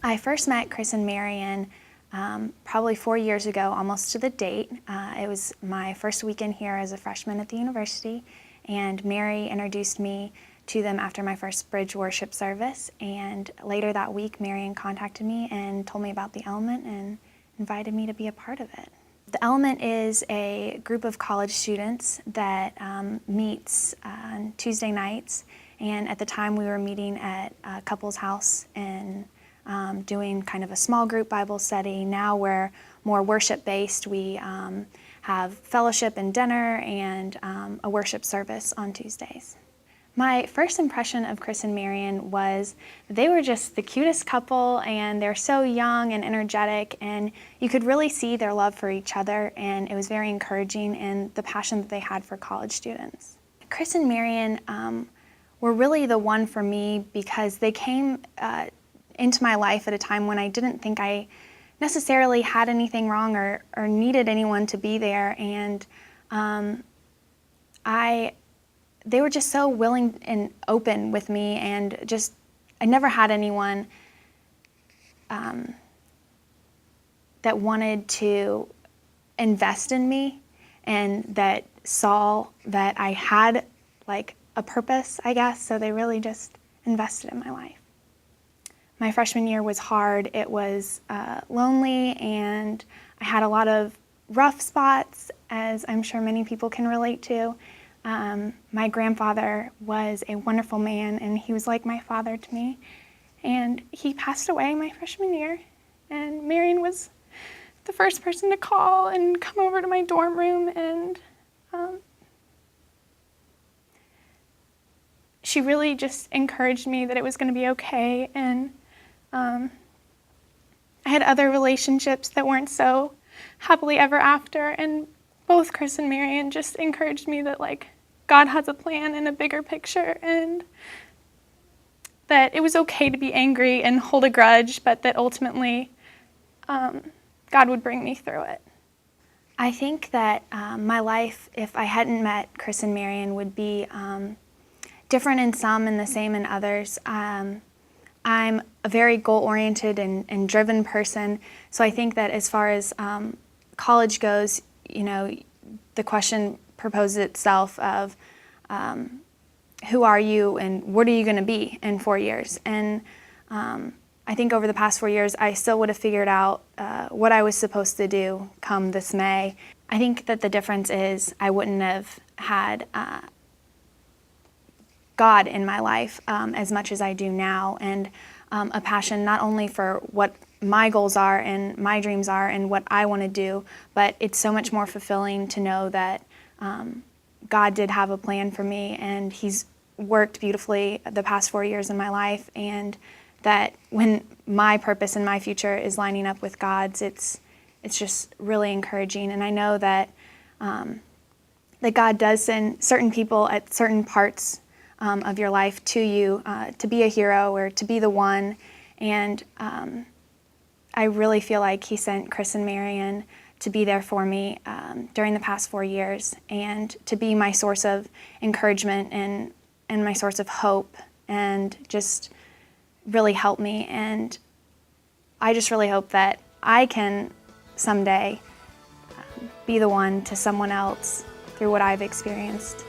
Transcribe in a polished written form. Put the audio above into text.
I first met Chris and Marion probably 4 years ago, almost to the date. It was my first weekend here as a freshman at the university, and Mary introduced me to them after my first bridge worship service. And later that week, Marion contacted me and told me about the Element and invited me to be a part of it. The Element is a group of college students that meets on Tuesday nights, and at the time we were meeting at a couple's house and doing kind of a small group Bible study. Now we're more worship-based. We have fellowship and dinner and a worship service on Tuesdays. My first impression of Chris and Marion was they were just the cutest couple, and they're so young and energetic, and you could really see their love for each other, and it was very encouraging in the passion that they had for college students. Chris and Marion were really the one for me because they came into my life at a time when I didn't think I necessarily had anything wrong or needed anyone to be there, and they were just so willing and open with me, and just I never had anyone that wanted to invest in me and that saw that I had like a purpose, I guess, so they really just invested in my life. My freshman year was hard. It was lonely, and I had a lot of rough spots, as I'm sure many people can relate to. My grandfather was a wonderful man, and he was like my father to me. And he passed away my freshman year, and Marion was the first person to call and come over to my dorm room, and she really just encouraged me that it was going to be okay. And I had other relationships that weren't so happily ever after, and both Chris and Marion just encouraged me that like God has a plan and a bigger picture, and that it was okay to be angry and hold a grudge, but that ultimately God would bring me through it. I think that my life, if I hadn't met Chris and Marion, would be different in some and the same in others. I'm a very goal-oriented and driven person, so I think that as far as college goes, you know, the question proposes itself of who are you and what are you going to be in 4 years? And I think over the past 4 years, I still would have figured out what I was supposed to do come this May. I think that the difference is I wouldn't have had God in my life as much as I do now, and a passion not only for what my goals are and my dreams are and what I want to do, but it's so much more fulfilling to know that God did have a plan for me, and He's worked beautifully the past 4 years in my life, and that when my purpose and my future is lining up with God's, it's just really encouraging. And I know that that God does send certain people at certain parts of your life to you to be a hero or to be the one. And I really feel like He sent Chris and Marion to be there for me during the past 4 years, and to be my source of encouragement and my source of hope, and just really help me. And I just really hope that I can someday be the one to someone else through what I've experienced.